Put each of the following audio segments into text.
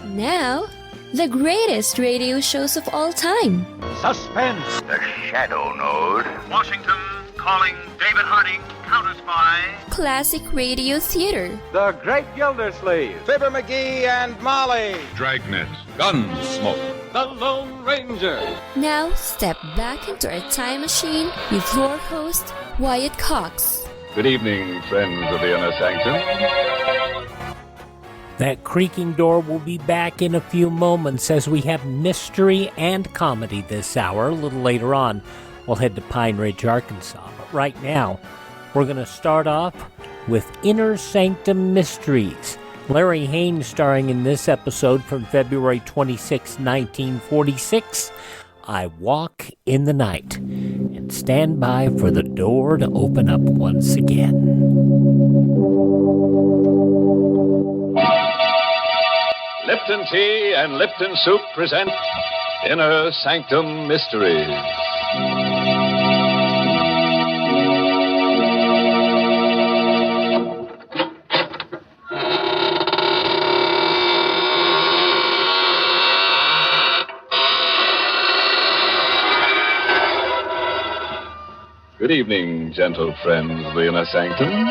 Now, the greatest radio shows of all time. Suspense. The Shadow Node. Washington calling David Harding, counter-spy. Classic radio theater. The Great Gildersleeve. Fibber McGee and Molly. Dragnet. Gunsmoke. The Lone Ranger. Now, step back into our time machine with your host, Wyatt Cox. Good evening, friends of the Inner Sanctum. That creaking door will be back in a few moments as we have mystery and comedy this hour. A little later on, we'll head to Pine Ridge, Arkansas. But right now, we're going to start off with Inner-Sanctum-Mysteries. Larry Haines starring in this episode from February 26, 1946. I walk in the night and stand by for the door to open up once again. Lipton Tea and Lipton Soup present Inner Sanctum Mysteries. Good evening, gentle friends of the Inner Sanctum.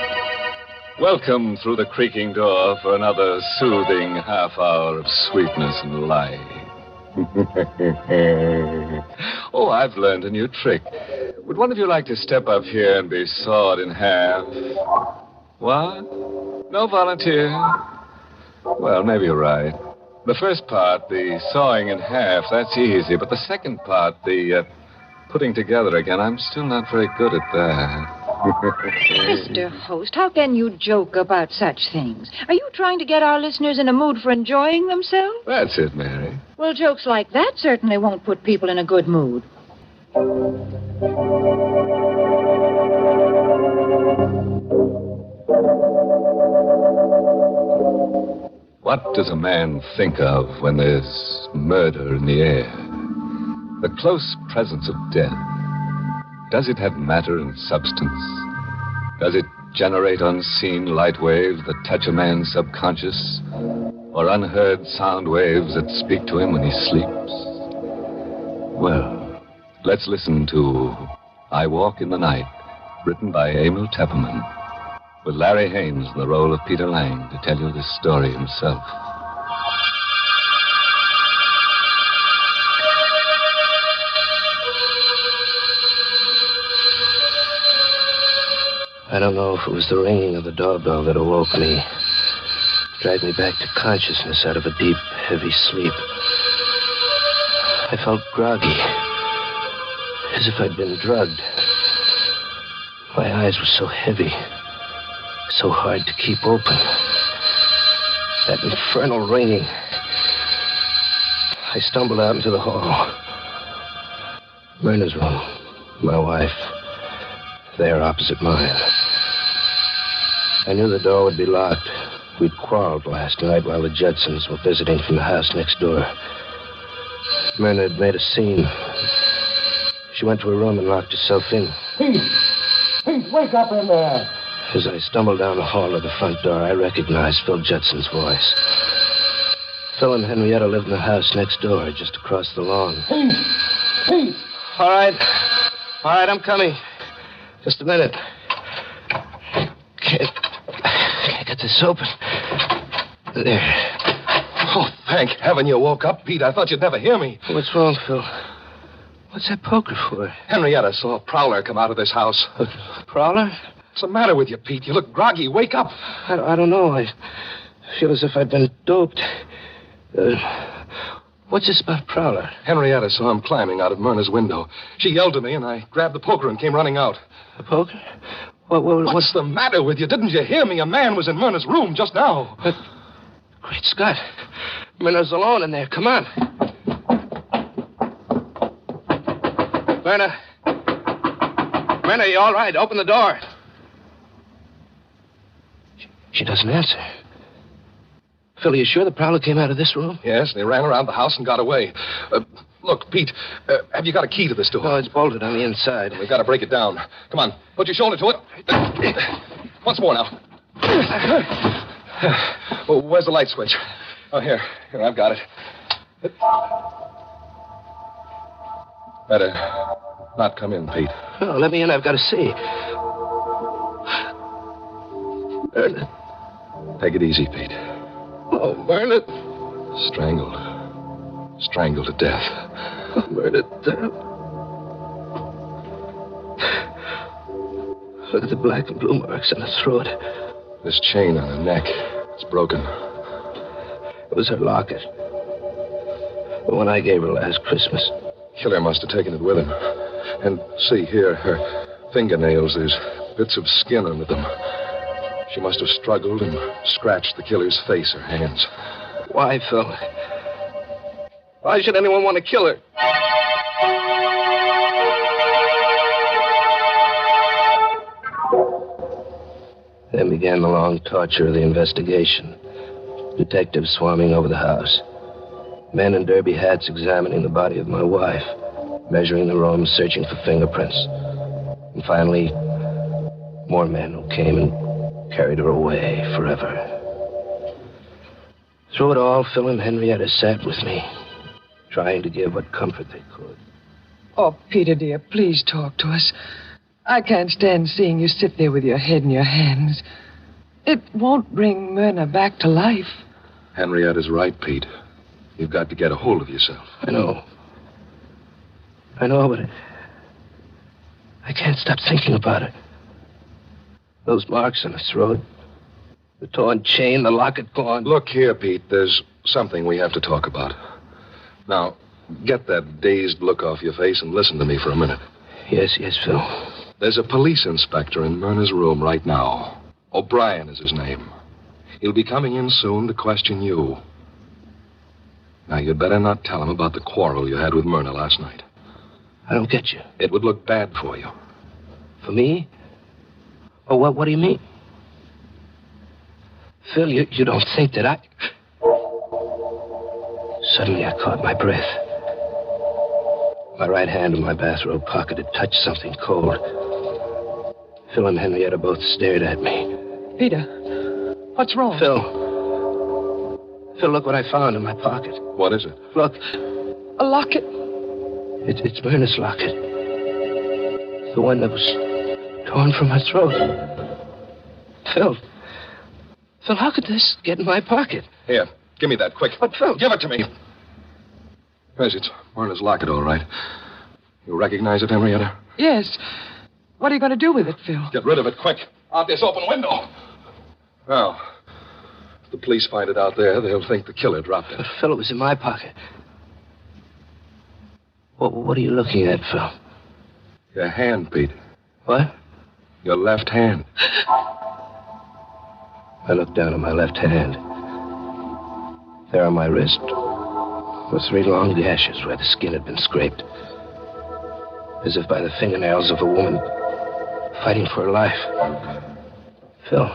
Welcome through the creaking door for another soothing half hour of sweetness and light. Oh, I've learned a new trick. Would one of you like to step up here and be sawed in half? What? No volunteer? Well, maybe you're right. The first part, the sawing in half, that's easy. But the second part, the putting together again, I'm still not very good at that. Mr. Host, how can you joke about such things? Are you trying to get our listeners in a mood for enjoying themselves? That's it, Mary. Well, jokes like that certainly won't put people in a good mood. What does a man think of when there's murder in the air? The close presence of death. Does it have matter and substance? Does it generate unseen light waves that touch a man's subconscious? Or unheard sound waves that speak to him when he sleeps? Well, let's listen to I Walk in the Night, written by Emil Tepperman, with Larry Haines in the role of Peter Lang to tell you this story himself. I don't know if it was the ringing of the doorbell that awoke me, dragged me back to consciousness out of a deep, heavy sleep. I felt groggy, as if I'd been drugged. My eyes were so heavy, so hard to keep open. That infernal ringing. I stumbled out into the hall. Myrna's room, my wife, there opposite mine. I knew the door would be locked. We'd quarreled last night while the Judsons were visiting from the house next door. Myrna had made a scene. She went to her room and locked herself in. Pete, wake up in there. As I stumbled down the hall to the front door, I recognized Phil Judson's voice. Phil and Henrietta lived in the house next door, just across the lawn. Pete! All right, I'm coming. Just a minute. Can't get this open. There. Oh, thank heaven you woke up, Pete. I thought you'd never hear me. What's wrong, Phil? What's that poker for? Henrietta saw a prowler come out of this house. A prowler? What's the matter with you, Pete? You look groggy. Wake up. I don't know. I feel as if I'd been doped. What's this about prowler? Henrietta saw him climbing out of Myrna's window. She yelled to me, and I grabbed the poker and came running out. The poker? What's the matter with you? Didn't you hear me? A man was in Myrna's room just now. But, great Scott. Myrna's alone in there. Come on. Myrna, you all right? Open the door. She doesn't answer. Phil, are you sure the prowler came out of this room? Yes, they ran around the house and got away. Look, Pete, have you got a key to this door? No, it's bolted on the inside. We've got to break it down. Come on, put your shoulder to it. Once more now. Well, where's the light switch? Oh, here, I've got it. Better not come in, Pete. No, let me in. I've got to see. Bernard. Take it easy, Pete. Oh, Bernard. Strangled to death. Oh, Bernard. Look at the black and blue marks on her throat. This chain on her neck, it's broken. It was her locket. The one I gave her last Christmas. Killer must have taken it with him. And see here, her fingernails, there's bits of skin under them. She must have struggled and scratched the killer's face or hands. Why, Phil? Why should anyone want to kill her? Then began the long torture of the investigation. Detectives swarming over the house. Men in derby hats examining the body of my wife. Measuring the room, searching for fingerprints. And finally, more men who came and carried her away forever. Through it all, Phil and Henrietta sat with me, trying to give what comfort they could. Oh, Peter, dear, please talk to us. I can't stand seeing you sit there with your head in your hands. It won't bring Myrna back to life. Henrietta's right, Pete. You've got to get a hold of yourself. I know, but I can't stop thinking about it. Those marks on her throat, the torn chain, the locket gone. Look here, Pete, there's something we have to talk about. Now, get that dazed look off your face and listen to me for a minute. Yes, Phil. There's a police inspector in Myrna's room right now. O'Brien is his name. He'll be coming in soon to question you. Now, you'd better not tell him about the quarrel you had with Myrna last night. I don't get you. It would look bad for you. For me? Oh, what do you mean? Phil, you don't think that I... Suddenly I caught my breath. My right hand in my bathrobe pocket had touched something cold. Phil and Henrietta both stared at me. Peter, what's wrong? Phil, look what I found in my pocket. What is it? Look. A locket. It's Myrna's locket. The one that was torn from her throat. Phil, how could this get in my pocket? Here, give me that, quick. But, Phil... Give it to me. Yes, it's Myrna's locket, all right. You recognize it, Henrietta? Yes. What are you going to do with it, Phil? Get rid of it, quick. Out this open window. Well, if the police find it out there, they'll think the killer dropped it. But, Phil, it was in my pocket. What are you looking at, Phil? Your hand, Pete. What? Your left hand. I looked down at my left hand. There on my wrist were 3 long gashes where the skin had been scraped. As if by the fingernails of a woman fighting for her life. Phil,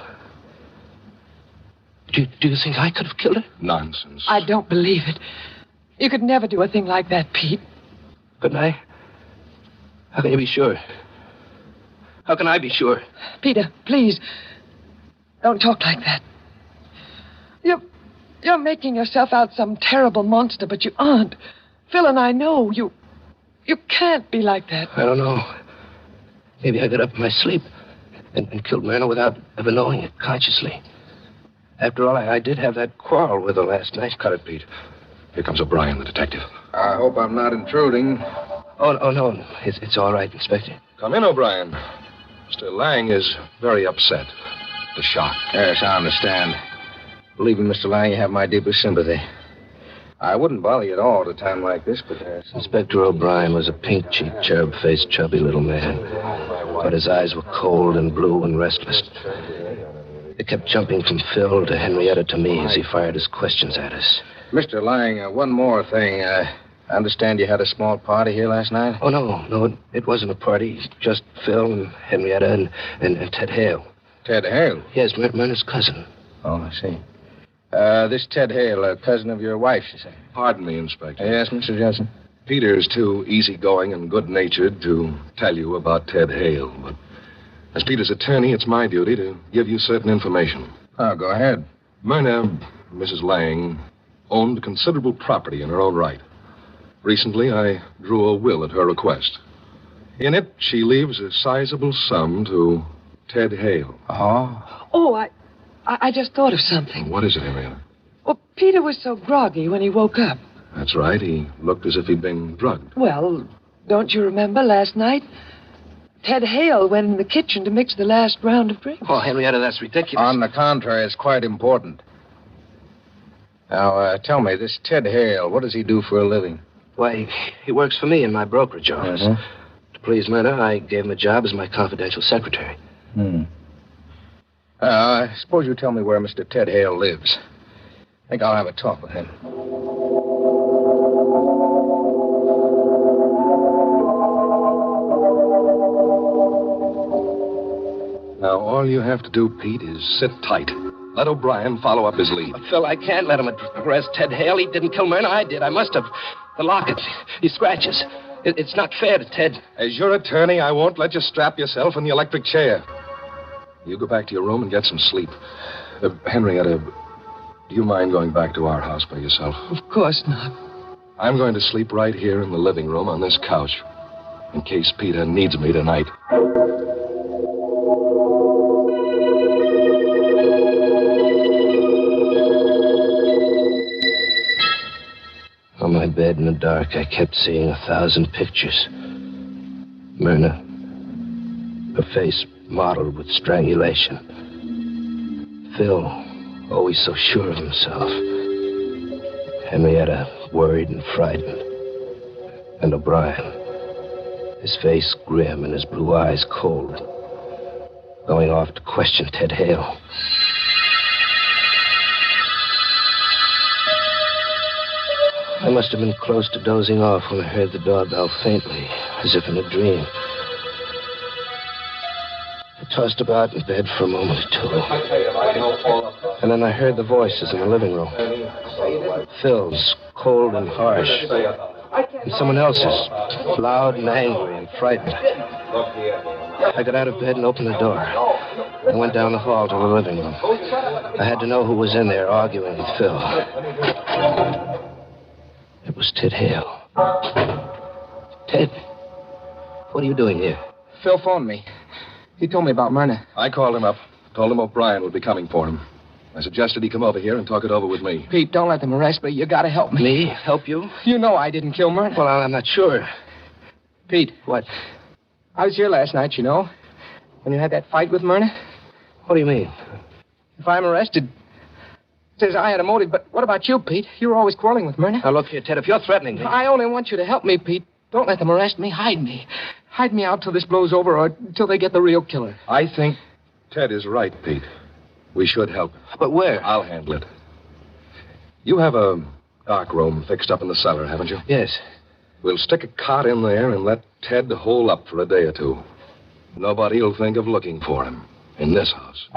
do you think I could have killed her? Nonsense. I don't believe it. You could never do a thing like that, Pete. Couldn't I? How can you be sure? How can I be sure? Peter, please, don't talk like that. You're making yourself out some terrible monster, but you aren't. Phil and I know you can't be like that. I don't know. Maybe I got up in my sleep and killed Myrna without ever knowing it consciously. After all, I did have that quarrel with her last night. Cut it, Pete. Here comes O'Brien, the detective. I hope I'm not intruding. Oh, no. It's all right, Inspector. Come in, O'Brien. Mr. Lang is very upset. The shock. Yes, I understand. Believe me, Mr. Lang, you have my deepest sympathy. I wouldn't bother you at all at a time like this, but Inspector O'Brien was a pink-cheeked, cherub-faced, chubby little man. But his eyes were cold and blue and restless. They kept jumping from Phil to Henrietta to me as he fired his questions at us. Mr. Lang, one more thing. I understand you had a small party here last night? Oh, no, it wasn't a party. Just Phil and Henrietta and Ted Hale. Ted Hale? Yes, Myrna's cousin. Oh, I see. This Ted Hale, a cousin of your wife's, you say? Pardon me, Inspector. Yes, Mr. Johnson? Peter's too easygoing and good-natured to tell you about Ted Hale, but as Peter's attorney, it's my duty to give you certain information. Oh, go ahead. Myrna, Mrs. Lang, owned considerable property in her own right. Recently, I drew a will at her request. In it, she leaves a sizable sum to Ted Hale. Oh, I just thought of something. What is it, Henrietta? Well, Peter was so groggy when he woke up. That's right. He looked as if he'd been drugged. Well, don't you remember last night? Ted Hale went in the kitchen to mix the last round of drinks. Oh, Henrietta, that's ridiculous. On the contrary, it's quite important. Now, tell me, this Ted Hale, what does he do for a living? Why, he works for me in my brokerage office. Mm-hmm. To please Myrna, I gave him a job as my confidential secretary. Suppose you tell me where Mr. Ted Hale lives. I think I'll have a talk with him. Now, all you have to do, Pete, is sit tight. Let O'Brien follow up his lead. But, Phil, I can't let him arrest Ted Hale. He didn't kill Myrna. I did. I must have. The locket, these scratches. It's not fair to Ted. As your attorney, I won't let you strap yourself in the electric chair. You go back to your room and get some sleep. Henrietta, do you mind going back to our house by yourself? Of course not. I'm going to sleep right here in the living room on this couch, in case Peter needs me tonight. On my bed in the dark, I kept seeing 1,000 pictures. Myrna, her face mottled with strangulation. Phil, always so sure of himself. Henrietta, worried and frightened. And O'Brien, his face grim and his blue eyes cold, going off to question Ted Hale. I must have been close to dozing off when I heard the doorbell faintly, as if in a dream. I tossed about in bed for a moment or two. And then I heard the voices in the living room. Phil's, cold and harsh. And someone else's, loud and angry and frightened. I got out of bed and opened the door. I went down the hall to the living room. I had to know who was in there arguing with Phil. It was Ted Hale. Ted, what are you doing here? Phil phoned me. He told me about Myrna. I called him up. Told him O'Brien would be coming for him. I suggested he come over here and talk it over with me. Pete, don't let them arrest me. You gotta help me. Me? Help you? You know I didn't kill Myrna. Well, I'm not sure. Pete. What? I was here last night, you know. When you had that fight with Myrna. What do you mean? If I'm arrested, it says I had a motive. But what about you, Pete? You were always quarreling with Myrna. Now, look here, Ted, if you're threatening me... I only want you to help me, Pete. Don't let them arrest me. Hide me. Hide me out till this blows over or till they get the real killer. I think Ted is right, Pete. We should help. But where? I'll handle it. You have a dark room fixed up in the cellar, haven't you? Yes. We'll stick a cot in there and let Ted hole up for a day or two. Nobody will think of looking for him in this house.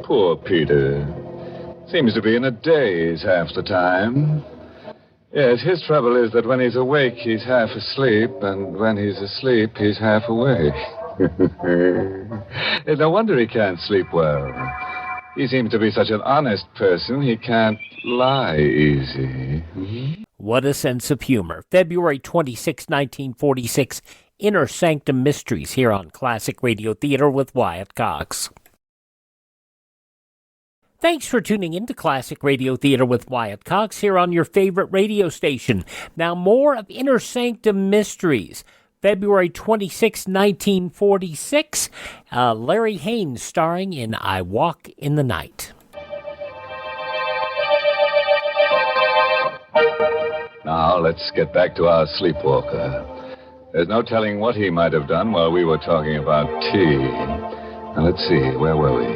Poor Peter. Seems to be in a daze half the time. Yes, his trouble is that when he's awake, he's half asleep, and when he's asleep, he's half awake. It's no wonder he can't sleep well. He seems to be such an honest person, he can't lie easy. What a sense of humor. February 26, 1946, Inner Sanctum Mysteries here on Classic Radio Theater with Wyatt Cox. Thanks for tuning in to Classic Radio Theater with Wyatt Cox here on your favorite radio station. Now more of Inner Sanctum Mysteries. February 26, 1946, Larry Haines starring in I Walk in the Night. Now, let's get back to our sleepwalker. There's no telling what he might have done while we were talking about tea. Now, let's see, where were we?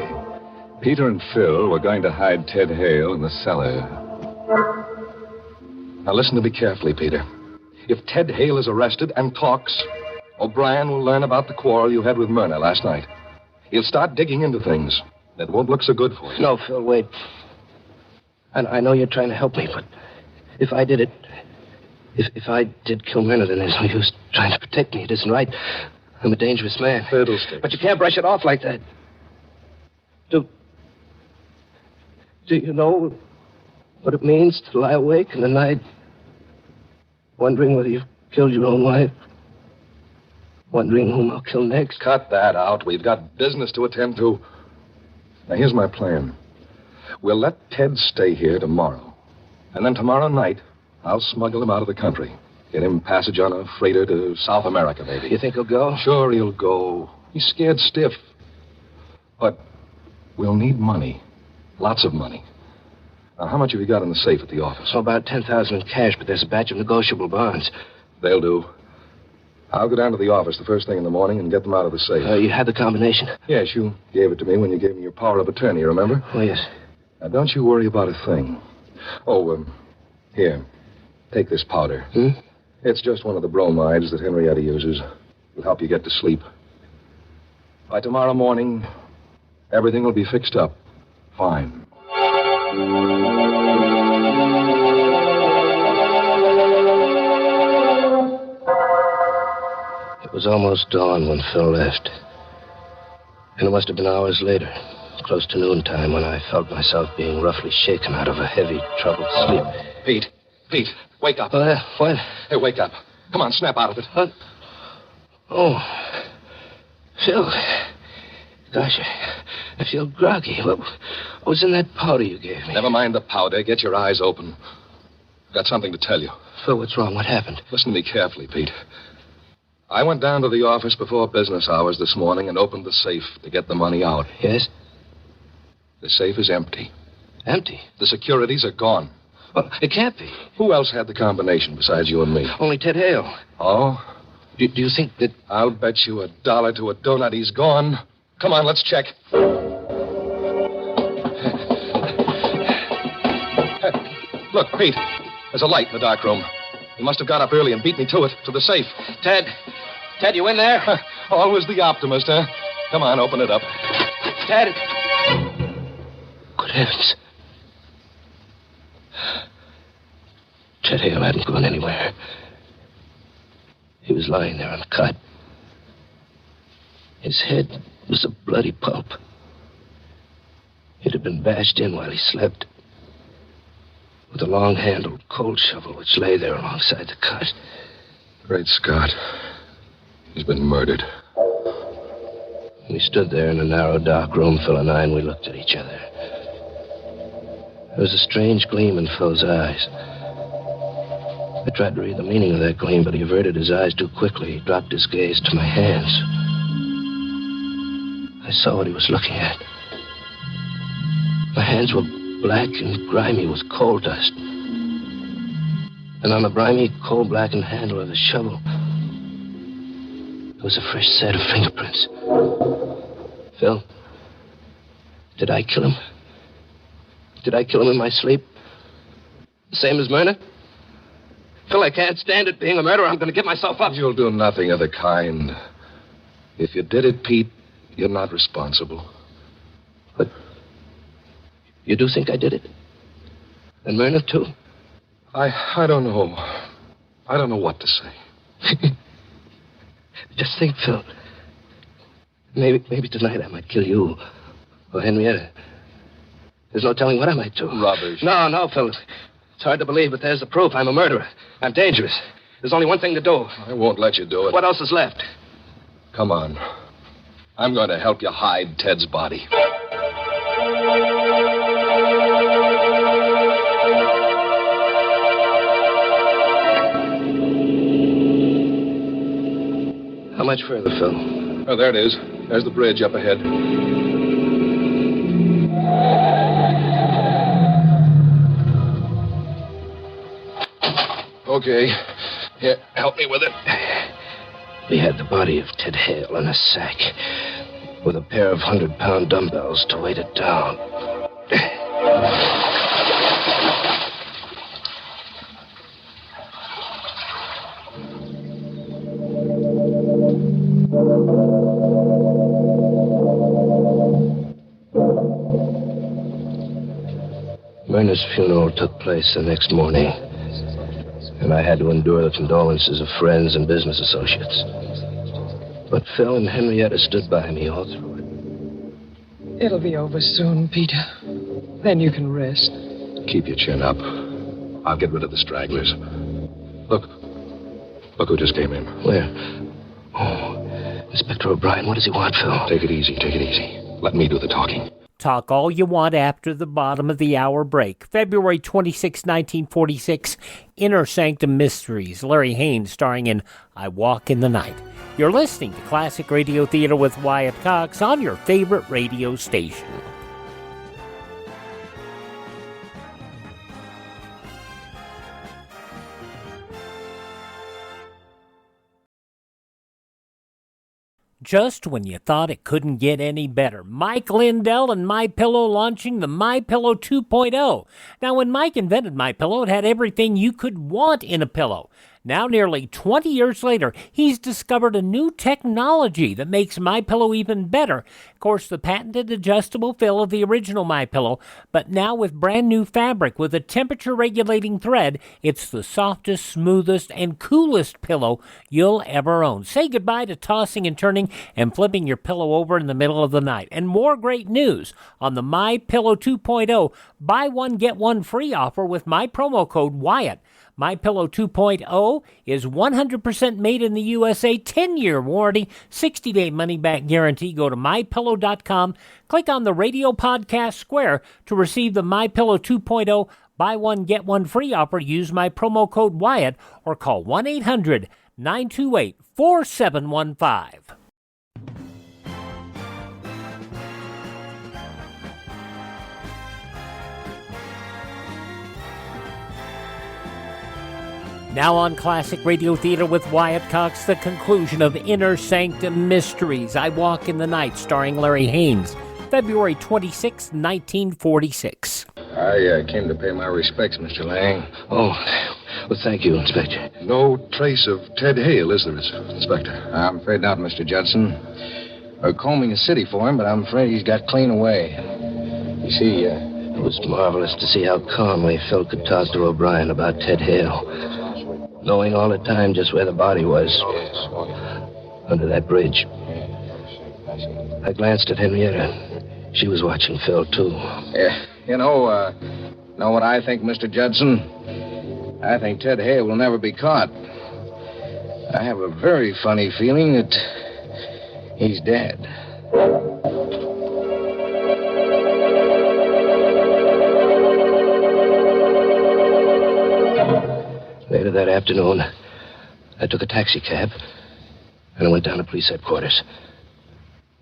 Peter and Phil were going to hide Ted Hale in the cellar. Now, listen to me carefully, Peter. If Ted Hale is arrested and talks, O'Brien will learn about the quarrel you had with Myrna last night. He'll start digging into things that won't look so good for you. No, Phil, wait. I know you're trying to help me, but if I did it... If I did kill Myrna, then there's no use trying to protect me. It isn't right. I'm a dangerous man. Fiddlesticks. But you can't brush it off like that. Do you know what it means to lie awake in the night, wondering whether you've killed your own wife? Wondering whom I'll kill next? Cut that out. We've got business to attend to. Now, here's my plan. We'll let Ted stay here tomorrow. And then tomorrow night, I'll smuggle him out of the country. Get him passage on a freighter to South America, maybe. You think he'll go? Sure, he'll go. He's scared stiff. But we'll need money. Lots of money. Now, how much have you got in the safe at the office? So about $10,000 in cash, but there's a batch of negotiable bonds. They'll do. I'll go down to the office the first thing in the morning and get them out of the safe. You had the combination? Yes, you gave it to me when you gave me your power of attorney, remember? Oh, yes. Now, don't you worry about a thing. Oh, here. Take this powder. It's just one of the bromides that Henrietta uses. It'll help you get to sleep. By tomorrow morning, everything will be fixed up. Fine. It was almost dawn when Phil left. And it must have been hours later, close to noontime, when I felt myself being roughly shaken out of a heavy, troubled sleep. Pete, wake up. What? Hey, wake up. Come on, snap out of it. What? Oh, Phil. Gosh, I feel groggy. What was in that powder you gave me? Never mind the powder. Get your eyes open. I've got something to tell you. Phil, what's wrong? What happened? Listen to me carefully, Pete. I went down to the office before business hours this morning and opened the safe to get the money out. Yes? The safe is empty. Empty? The securities are gone. Well, it can't be. Who else had the combination besides you and me? Only Ted Hale. Oh? Do you think that... I'll bet you $1 to a donut he's gone. Come on, let's check. Look, Pete, there's a light in the dark room. He must have got up early and beat me to it, to the safe. Ted, you in there? Always the optimist, huh? Come on, open it up. Ted. Good heavens. Ted Hale hadn't gone anywhere. He was lying there on the cot. His head was a bloody pulp. It had been bashed in while he slept with a long-handled cold shovel which lay there alongside the cot. Great Scott. He's been murdered. We stood there in a narrow, dark room, Phil and I, and we looked at each other. There was a strange gleam in Phil's eyes. I tried to read the meaning of that gleam, but he averted his eyes too quickly. He dropped his gaze to my hands. I saw what he was looking at. My hands were black and grimy with coal dust. And on the grimy, coal-blackened handle of the shovel, there was a fresh set of fingerprints. Phil, did I kill him? Did I kill him in my sleep? Same as Myrna? Phil, I can't stand it being a murderer. I'm going to give myself up. You'll do nothing of the kind. If you did it, Pete, you're not responsible. But you do think I did it? And Myrna, too? I don't know. I don't know what to say. Just think, Phil. Maybe tonight I might kill you. Or Henrietta. There's no telling what I might do. Rubbish. No, Phil. It's hard to believe, but there's the proof. I'm a murderer. I'm dangerous. There's only one thing to do. I won't let you do it. What else is left? Come on. I'm going to help you hide Ted's body. How much further, Phil? Oh, there it is. There's the bridge up ahead. Okay. Here, help me with it. We had the body of Ted Hale in a sack with a pair of 100-pound dumbbells to weight it down. Myrna's funeral took place the next morning, and I had to endure the condolences of friends and business associates. But Phil and Henrietta stood by me all through it. It'll be over soon, Peter. Then you can rest. Keep your chin up. I'll get rid of the stragglers. Look. Look who just came in. Where? Oh, Inspector O'Brien. What does he want, Phil? Take it easy, take it easy. Let me do the talking. Talk all you want after the bottom of the hour break. February 26, 1946, Inner-Sanctum-Mysteries. Larry Haines starring in I Walk in the Night. You're listening to Classic Radio Theater with Wyatt Cox on your favorite radio station. Just when you thought it couldn't get any better, Mike Lindell and MyPillow launching the MyPillow 2.0. Now, when Mike invented MyPillow, it had everything you could want in a pillow. Now, nearly 20 years later, he's discovered a new technology that makes MyPillow even better. Of course, the patented adjustable fill of the original MyPillow, but now with brand new fabric with a temperature-regulating thread, it's the softest, smoothest, and coolest pillow you'll ever own. Say goodbye to tossing and turning and flipping your pillow over in the middle of the night. And more great news on the MyPillow 2.0 buy one, get one free offer with my promo code Wyatt. MyPillow 2.0 is 100% made in the USA, 10-year warranty, 60-day money-back guarantee. Go to MyPillow.com, click on the radio podcast square to receive the MyPillow 2.0 buy one, get one free offer. Use my promo code Wyatt or call 1-800-928-4715. Now on Classic Radio Theater with Wyatt Cox, the conclusion of Inner-Sanctum-Mysteries. I Walk in the Night, starring Larry Haines, February 26, 1946. I came to pay my respects, Mr. Lang. Oh, well, thank you, Inspector. No trace of Ted Hale, is there, Inspector? I'm afraid not, Mr. Judson. We're combing the city for him, but I'm afraid he's got clean away. You see, it was marvelous to see how calmly Phil could talk to O'Brien about Ted Hale. Knowing all the time just where the body was. Under that bridge. I glanced at Henrietta. She was watching Phil, too. Yeah, know what I think, Mr. Judson? I think Ted Hale will never be caught. I have a very funny feeling that he's dead. Later that afternoon, I took a taxi cab and I went down to police headquarters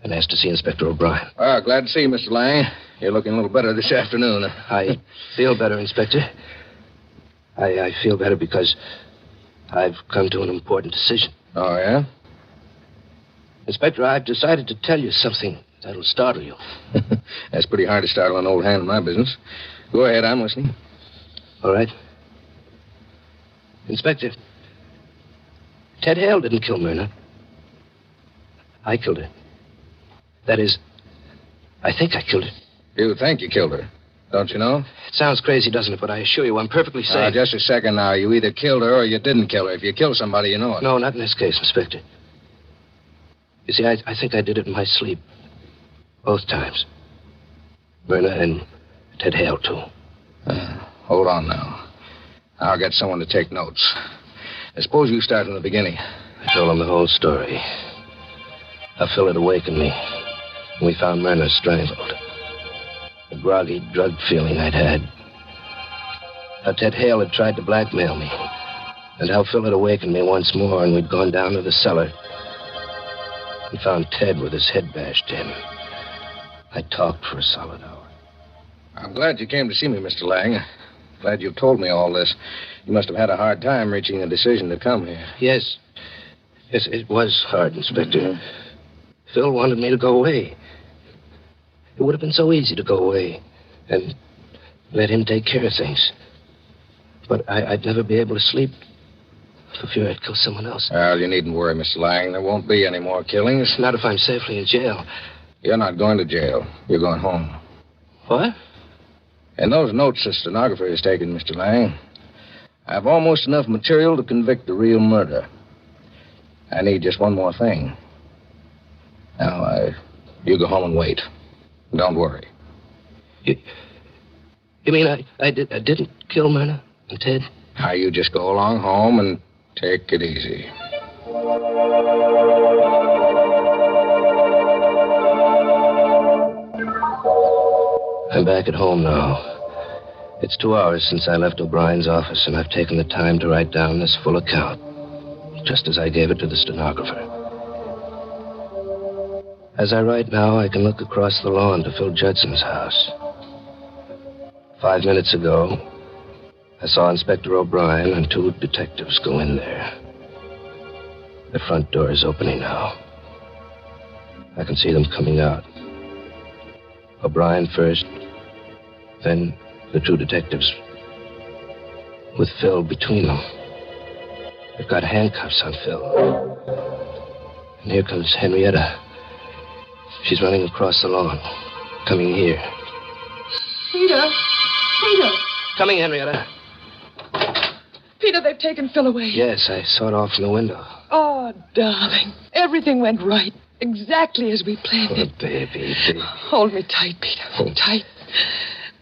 and asked to see Inspector O'Brien. Glad to see you, Mr. Lang. You're looking a little better this afternoon. I feel better, Inspector. I feel better because I've come to an important decision. Oh, yeah? Inspector, I've decided to tell you something that'll startle you. That's pretty hard to startle an old hand in my business. Go ahead, I'm listening. All right. Inspector, Ted Hale didn't kill Myrna. I killed her. That is, I think I killed her. You think you killed her? Don't you know? It sounds crazy, doesn't it? But I assure you, I'm perfectly safe. Just a second now. You either killed her or you didn't kill her. If you kill somebody, you know it. No, not in this case, Inspector. You see, I think I did it in my sleep. Both times. Myrna and Ted Hale, too. Hold on now. I'll get someone to take notes. I suppose you start from the beginning. I told him the whole story. How Phil had awakened me. And we found Myrna strangled. The groggy, drugged feeling I'd had. How Ted Hale had tried to blackmail me. And how Phil had awakened me once more and we'd gone down to the cellar. And found Ted with his head bashed in. I talked for a solid hour. I'm glad you came to see me, Mr. Lang. Glad you told me all this. You must have had a hard time reaching a decision to come here. Yes. Yes, it was hard, Inspector. Mm-hmm. Phil wanted me to go away. It would have been so easy to go away and let him take care of things. But I'd never be able to sleep for fear I'd kill someone else. Well, you needn't worry, Mr. Lang. There won't be any more killings. Not if I'm safely in jail. You're not going to jail. You're going home. What? And those notes the stenographer has taken, Mr. Lang, I have almost enough material to convict the real murderer. I need just one more thing. Now, you go home and wait. Don't worry. You mean I didn't kill Myrna and Ted? Now, you just go along home and take it easy. I'm back at home now. It's 2 hours since I left O'Brien's office, and I've taken the time to write down this full account, just as I gave it to the stenographer. As I write now, I can look across the lawn to Phil Judson's house. 5 minutes ago, I saw Inspector O'Brien and 2 detectives go in there. The front door is opening now. I can see them coming out. O'Brien first, then the 2 detectives, with Phil between them. They've got handcuffs on Phil. And here comes Henrietta. She's running across the lawn, coming here. Peter! Peter! Coming, Henrietta. Peter, they've taken Phil away. Yes, I saw it off from the window. Oh, darling. Everything went right. Exactly as we planned Oh, it. baby. Hold me tight, Peter. Tight.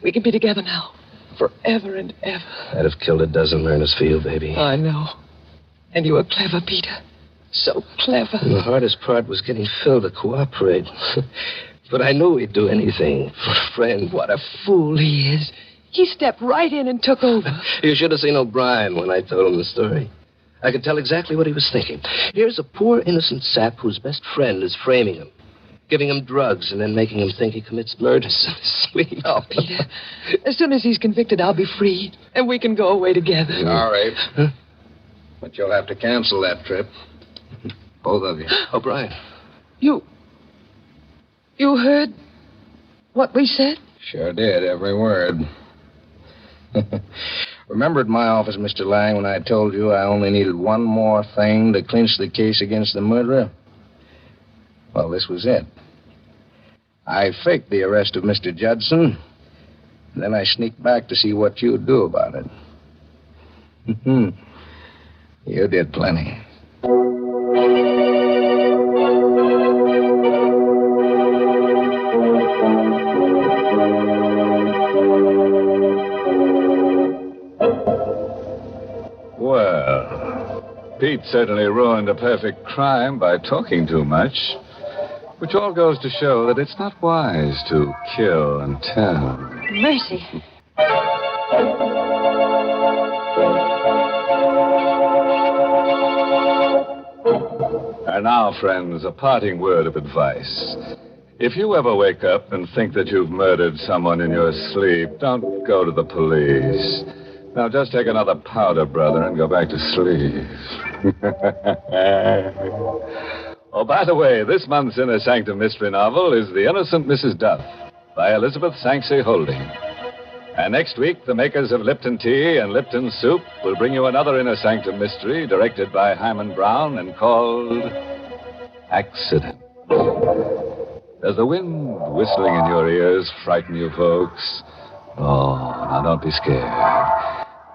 We can be together now. Forever and ever. I'd have killed a dozen Myrnas for you, baby. I know. And you were clever, Peter. So clever. And the hardest part was getting Phil to cooperate. But I knew he'd do anything for a friend. What a fool he is. He stepped right in and took over. You should have seen O'Brien when I told him the story. I could tell exactly what he was thinking. Here's a poor innocent sap whose best friend is framing him, giving him drugs and then making him think he commits murders in his sleep. Oh, Peter. As soon as he's convicted, I'll be free, and we can go away together. All right. Huh? But you'll have to cancel that trip. Both of you. O'Brien. You heard what we said? Sure did, every word. Remember at my office, Mr. Lang, when I told you I only needed one more thing to clinch the case against the murderer? Well, this was it. I faked the arrest of Mr. Judson, and then I sneaked back to see what you'd do about it. You did plenty. Well, Pete certainly ruined a perfect crime by talking too much, which all goes to show that it's not wise to kill and tell. Mercy. And now, friends, a parting word of advice. If you ever wake up and think that you've murdered someone in your sleep, don't go to the police. Now, just take another powder, brother, and go back to sleep. Oh, by the way, this month's Inner Sanctum mystery novel is The Innocent Mrs. Duff by Elizabeth Sanksey Holding. And next week, the makers of Lipton Tea and Lipton Soup will bring you another Inner Sanctum mystery directed by Hyman Brown and called Accident. Does the wind whistling in your ears frighten you, folks? Oh, now don't be scared.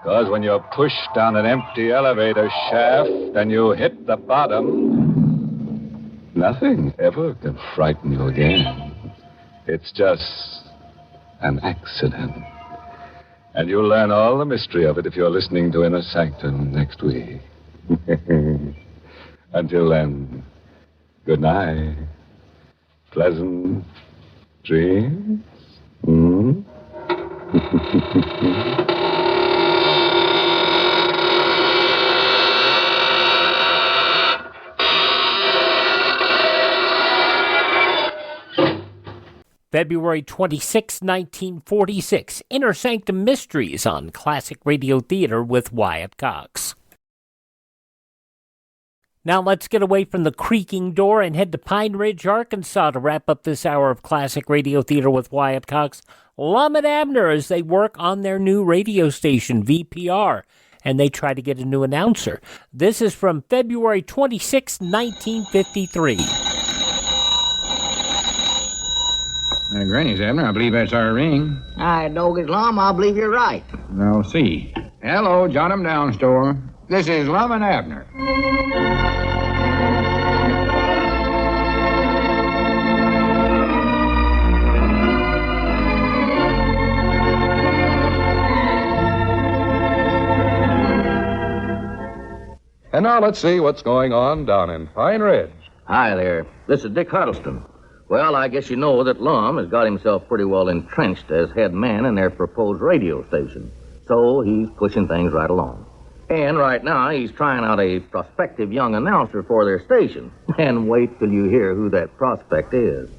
Because when you're pushed down an empty elevator shaft and you hit the bottom, nothing ever can frighten you again. It's just an accident. And you'll learn all the mystery of it if you're listening to Inner Sanctum next week. Until then, good night. Pleasant dreams. February 26, 1946, Inner Sanctum Mysteries on Classic Radio Theater with Wyatt Cox. Now let's get away from the creaking door and head to Pine Ridge, Arkansas to wrap up this hour of Classic Radio Theater with Wyatt Cox. Lum and Abner as they work on their new radio station, VPR, and they try to get a new announcer. This is from February 26, 1953. Granny's, Abner. I believe that's our ring. I dog is Lum. I believe you're right. I'll see. Hello, Jot 'em down store. This is Lum and Abner. And now let's see what's going on down in Pine Ridge. Hi there. This is Dick Huddleston. Well, I guess you know that Lum has got himself pretty well entrenched as head man in their proposed radio station. So he's pushing things right along. And right now, he's trying out a prospective young announcer for their station. And wait till you hear who that prospect is.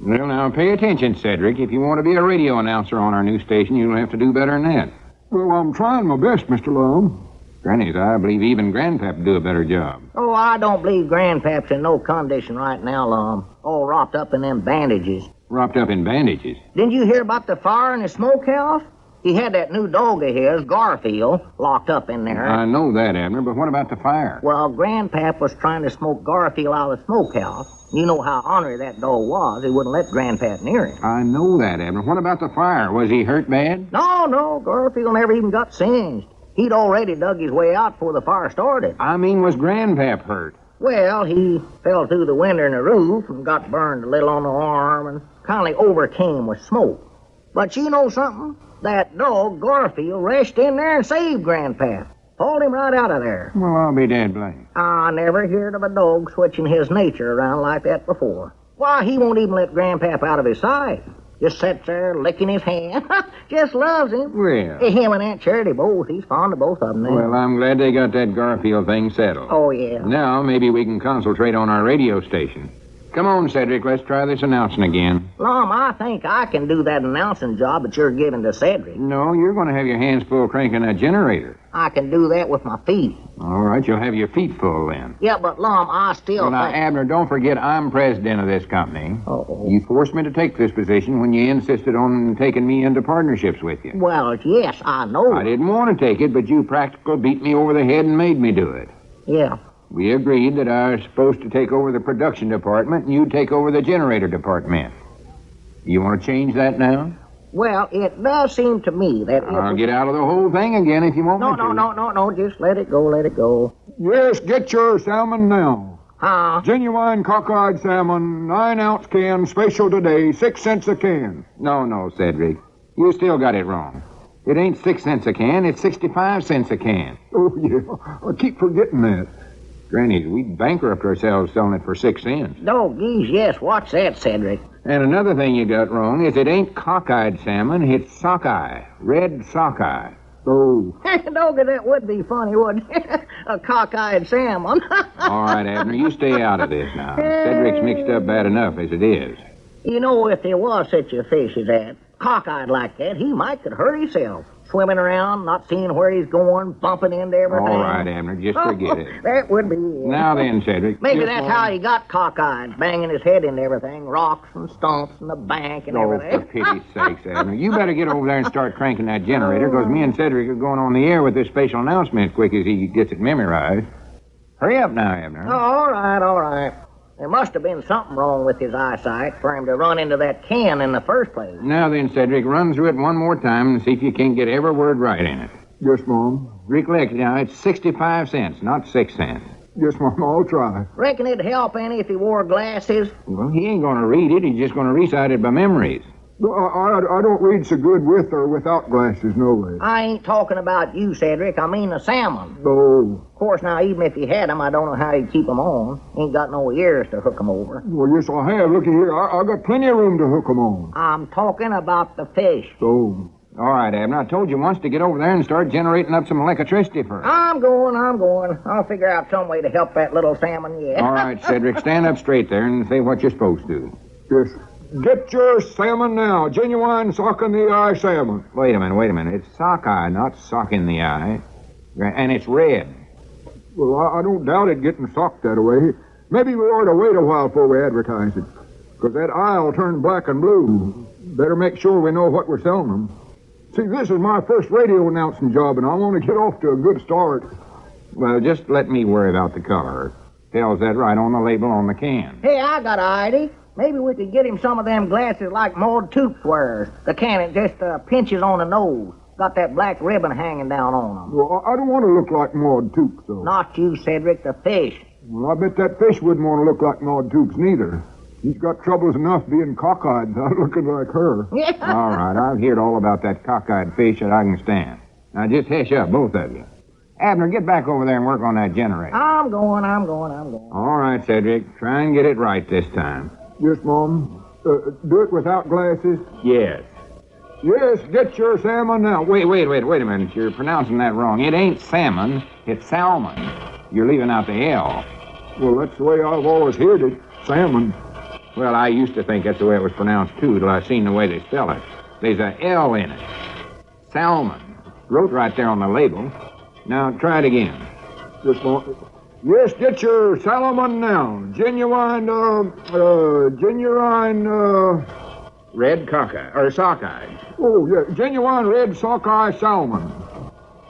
Well, now, pay attention, Cedric. If you want to be a radio announcer on our new station, you'll have to do better than that. Well, I'm trying my best, Mr. Lum. Granny's, I believe even Grandpap would do a better job. Oh, I don't believe Grandpap's in no condition right now, Lum. All wrapped up in them bandages. Wrapped up in bandages? Didn't you hear about the fire in the smokehouse? He had that new dog of his, Garfield, locked up in there. I know that, Abner, but what about the fire? Well, Grandpap was trying to smoke Garfield out of the smokehouse. You know how ornery that dog was. He wouldn't let Grandpap near him. I know that, Abner. What about the fire? Was he hurt bad? No, Garfield never even got singed. He'd already dug his way out before the fire started. I mean, was Grandpap hurt? Well, he fell through the window in the roof and got burned a little on the arm and kind of overcame with smoke. But you know something? That dog, Garfield, rushed in there and saved Grandpap. Pulled him right out of there. Well, I'll be dead blamed. I never heard of a dog switching his nature around like that before. Why, he won't even let Grandpap out of his sight. Just sits there licking his hand. Just loves him. Well. Him and Aunt Charity both. He's fond of both of them now. Well, I'm glad they got that Garfield thing settled. Oh, yeah. Now, maybe we can concentrate on our radio station. Come on, Cedric, let's try this announcing again. Lum, I think I can do that announcing job that you're giving to Cedric. No, you're going to have your hands full cranking that generator. I can do that with my feet. All right, you'll have your feet full then. Yeah, but Lum, I still Well, now, think... Abner, don't forget I'm president of this company. Oh. You forced me to take this position when you insisted on taking me into partnerships with you. Well, yes, I know. I didn't want to take it, but you practically beat me over the head and made me do it. Yeah. We agreed that I was supposed to take over the production department and you'd take over the generator department. You want to change that now? Well, it does seem to me that... I'll get out of the whole thing again if you want me to. No, just let it go. Yes, get your salmon now. Huh? Genuine cockeyed salmon, 9-ounce can, special today, 6 cents a can. No, Cedric. You still got it wrong. It ain't 6 cents a can, it's 65 cents a can. Oh, yeah, I keep forgetting that. Granny, we'd bankrupt ourselves selling it for 6 cents. No, geez, yes, watch that, Cedric. And another thing you got wrong is it ain't cockeyed salmon, it's sockeye, red sockeye. Oh. Doggy, that would be funny, wouldn't it? A cockeyed salmon. All right, Abner, you stay out of this now. Cedric's mixed up bad enough as it is. You know, if there was such a fish as that, cockeyed like that, he might could hurt himself. Swimming around, not seeing where he's going, bumping into everything. All right, Abner, just forget it. That would be it. Now then, Cedric. Maybe that's how he got cockeyed, banging his head into everything, rocks and stumps and the bank and everything. Oh, for pity's sakes, Abner. You better get over there and start cranking that generator, because me and Cedric are going on the air with this special announcement as quick as he gets it memorized. Hurry up now, Abner. Oh, all right. There must have been something wrong with his eyesight for him to run into that can in the first place. Now then, Cedric, run through it one more time and see if you can't get every word right in it. Yes, Mom. Recollect, now, it's 65 cents, not 6 cents. Yes, Mom, I'll try. Reckon it'd help any if he wore glasses? Well, he ain't going to read it. He's just going to recite it by memories. I don't read so good with or without glasses, no way. I ain't talking about you, Cedric. I mean the salmon. Oh. Of course, now, even if he had them, I don't know how he'd keep them on. Ain't got no ears to hook them over. Well, yes, I have. Looky here. I got plenty of room to hook them on. I'm talking about the fish. Oh. All right, Abner. I told you once to get over there and start generating up some electricity for us. I'm going. I'll figure out some way to help that little salmon yet. All right, Cedric. Stand up straight there and say what you're supposed to. Yes. Get your salmon now. Genuine sock-in-the-eye salmon. Wait a minute. It's sockeye, not sock in the eye. And it's red. Well, I don't doubt it getting socked that way. Maybe we ought to wait a while before we advertise it. Because that eye will turn black and blue. Better make sure we know what we're selling them. See, this is my first radio announcing job, and I want to get off to a good start. Well, just let me worry about the color. Tells that right on the label on the can. Hey, I got an idea. Maybe we could get him some of them glasses like Maud Toops wears. The can it just pinches on the nose. Got that black ribbon hanging down on them. Well, I don't want to look like Maud Toops, though. Not you, Cedric, the fish. Well, I bet that fish wouldn't want to look like Maud Toops, neither. He's got troubles enough being cockeyed without looking like her. All right, I've heard all about that cockeyed fish that I can stand. Now, just hush up, both of you. Abner, get back over there and work on that generator. I'm going. All right, Cedric. Try and get it right this time. Yes, Mom. Do it without glasses? Yes. Yes, get your salmon now. Wait a minute. You're pronouncing that wrong. It ain't salmon, it's salmon. You're leaving out the L. Well, that's the way I've always heard it. Salmon. Well, I used to think that's the way it was pronounced, too, till I seen the way they spell it. There's a L in it. Salmon. Wrote right there on the label. Now, try it again. Yes, Mom. Yes, get your salmon now. Genuine, red cockeyed, or sockeyed. Oh, yeah, genuine red sockeye salmon.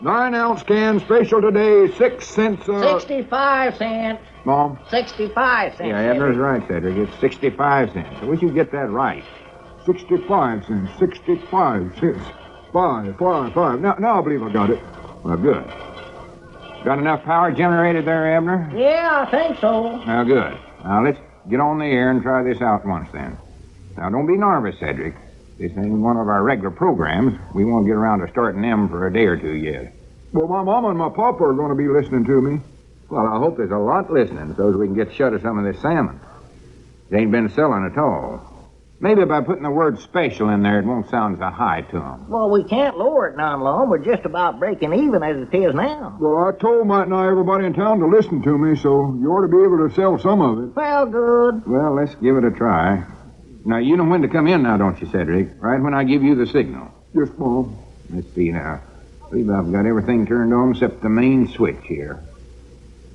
9-ounce can, special today, 6 cents. 65 cents. Mom? 65 cents. Yeah, Abner's right, Cedric. It's 65 cents. I wish you'd get that right. 65 cents. 65 cents. Five. Now I believe I got it. Well, good. Got enough power generated there, Abner? Yeah, I think so. Now, good. Now, let's get on the air and try this out once, then. Now, don't be nervous, Cedric. This ain't one of our regular programs. We won't get around to starting them for a day or two yet. Well, my mama and my papa are going to be listening to me. Well, I hope there's a lot listening so we can get shut of some of this salmon. It ain't been selling at all. Maybe by putting the word special in there, it won't sound so high to them. Well, we can't lower it none, Lum. We're just about breaking even as it is now. Well, I told Mike and everybody in town to listen to me, so you ought to be able to sell some of it. Well, good. Well, let's give it a try. Now, you know when to come in now, don't you, Cedric? Right when I give you the signal. Yes, Mom. Let's see now. I believe I've got everything turned on except the main switch here.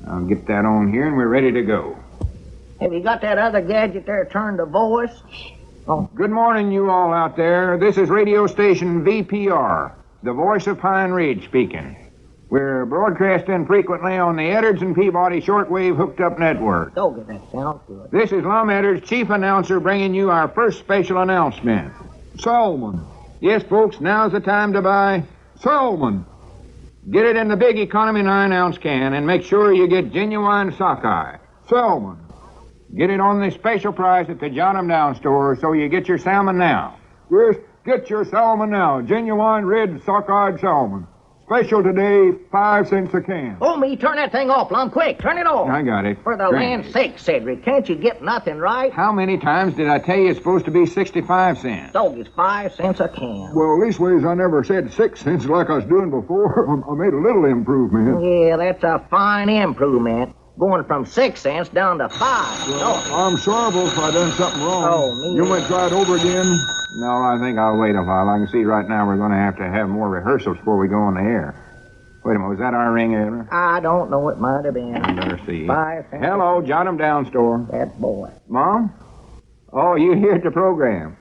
I'll get that on here, and we're ready to go. Have you got that other gadget there turned to voice? Oh. Good morning, you all out there. This is radio station VPR, the voice of Pine Ridge speaking. We're broadcasting frequently on the Edwards and Peabody shortwave hooked-up network. Don't get that sound good. This is Lum Edwards, chief announcer, bringing you our first special announcement. Salmon. Yes, folks, now's the time to buy salmon. Get it in the big economy 9-ounce can, and make sure you get genuine sockeye. Salmon. Get it on the special price at the John 'em Down store, so you get your salmon now. Yes, get your salmon now. Genuine red sockeyed salmon. Special today, 5 cents a can. Oh, me, turn that thing off, Lum. Quick, turn it off. I got it. For the land's sake, Cedric, can't you get nothing right? How many times did I tell you it's supposed to be 65 cents? Dog, it's 5 cents a can. Well, leastways, I never said 6 cents like I was doing before. I made a little improvement. Yeah, that's a fine improvement. Going from 6 cents down to 5. Well, I'm sorry if I done something wrong. Oh, me. You might try it over again? No, I think I'll wait a while. I can see right now we're going to have more rehearsals before we go on the air. Wait a minute, was that our ring, Abner? I don't know. It might have been. I better see. 5 cents. Hello, John 'em Down store. That boy. Mom? Oh, you here at the program.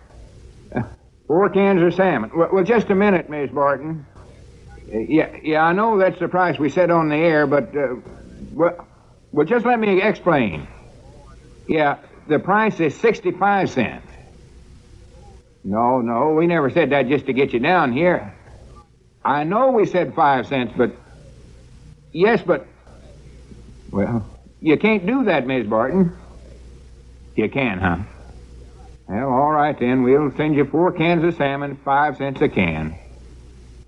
4 cans of salmon. Well, just a minute, Miss Barton. Yeah, I know that's the price we set on the air, but, well, just let me explain. Yeah, the price is 65 cents. No, we never said that just to get you down here. I know we said 5 cents, but... Yes, but... Well, you can't do that, Miss Barton. You can, huh? Well, all right, then. We'll send you 4 cans of salmon, 5 cents a can.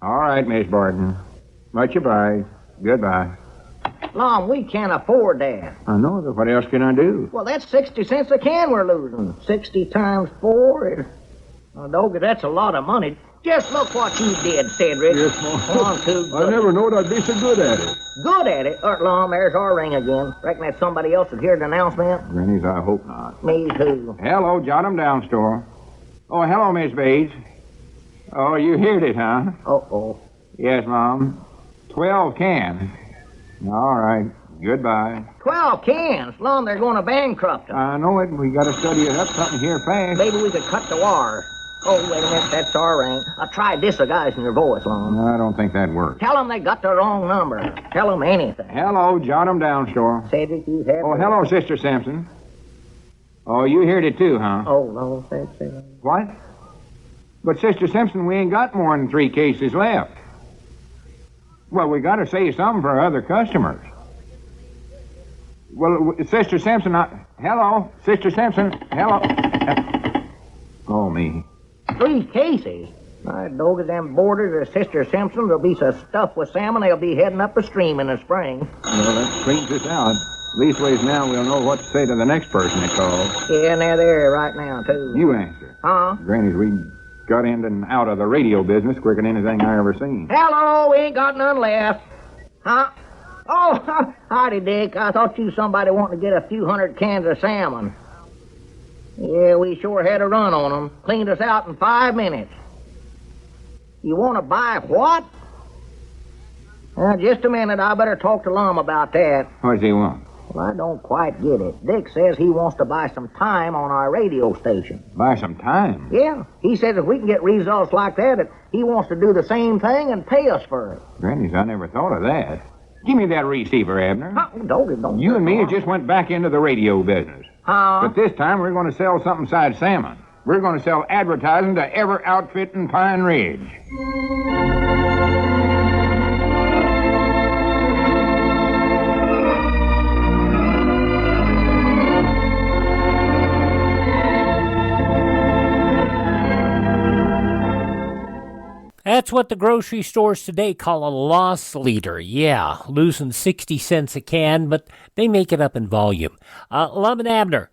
All right, Miss Barton. Much obliged. Goodbye. Lum, we can't afford that. I know, but what else can I do? Well, that's 60 cents a can we're losing. 60 times 4 is... Oh, Doggy, that's a lot of money. Just look what you did, Cedric. Yes, Mom. On to I never knowed I'd be so good at it. Good at it? Lum, there's our ring again. Reckon that's somebody else that heard the announcement? Granny's, I hope not. Me too. Hello, John 'em Down store. Oh, hello, Miss Bates. Oh, you heard it, huh? Uh-oh. Yes, Mom. 12 cans. All right. Goodbye. 12 cans? Lum, they're going to bankrupt them. I know it. We got to study it up something here fast. Maybe we could cut the wires. Oh, wait a minute. That's our ring. I tried disguising your voice, Lum. I don't think that works. Tell them they got the wrong number. Tell them anything. Hello, John 'em Down store. Cedric, you have... Oh, hello, Sister Simpson. Oh, you heard it too, huh? Oh, no, that's it. What? But, Sister Simpson, we ain't got more than 3 cases left. Well, we got to save some for other customers. Well, Sister Simpson, hello, Sister Simpson, hello. Oh, me. 3 cases? My dog, them boarders of Sister Simpson's will be so stuffed with salmon they'll be heading up the stream in the spring. Well, that straightens us out. Leastways now we'll know what to say to the next person that calls. Yeah, and they're there right now, too. You answer. Huh? Granny's, we got in and out of the radio business quicker than anything I ever seen. Hello, we ain't got none left. Huh? Oh, howdy, Dick. I thought you somebody wanting to get a few hundred cans of salmon. Yeah, we sure had a run on them. Cleaned us out in 5 minutes. You want to buy what? Just a minute. I better talk to Lum about that. What does he want? Well, I don't quite get it. Dick says he wants to buy some time on our radio station. Buy some time? Yeah. He says if we can get results like that, he wants to do the same thing and pay us for it. Granny's, I never thought of that. Give me that receiver, Abner. Don't. You and me just went back into the radio business. Huh? But this time we're going to sell something besides salmon. We're going to sell advertising to every outfit in Pine Ridge. That's what the grocery stores today call a loss leader. Yeah, losing 60 cents a can, but they make it up in volume. Lum and Abner,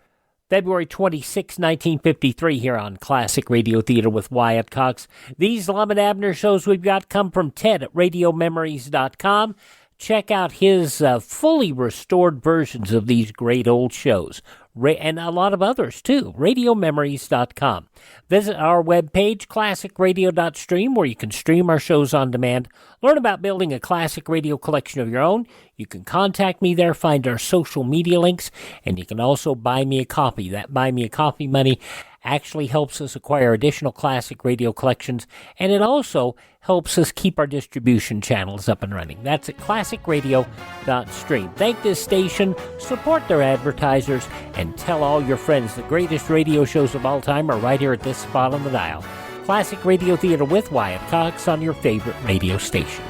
February 26, 1953, here on Classic Radio Theater with Wyatt Cox. These Lum and Abner shows we've got come from Ted at RadioMemories.com. Check out his fully restored versions of these great old shows. And a lot of others, too. RadioMemories.com. Visit our webpage, classicradio.stream, where you can stream our shows on demand. Learn about building a classic radio collection of your own. You can contact me there, find our social media links, and you can also buy me a copy. That Buy Me a Coffee money actually helps us acquire additional classic radio collections, and it also helps us keep our distribution channels up and running. That's at classicradio.stream. Thank this station, support their advertisers, and tell all your friends the greatest radio shows of all time are right here at this spot on the dial. Classic Radio Theater with Wyatt Cox on your favorite radio station.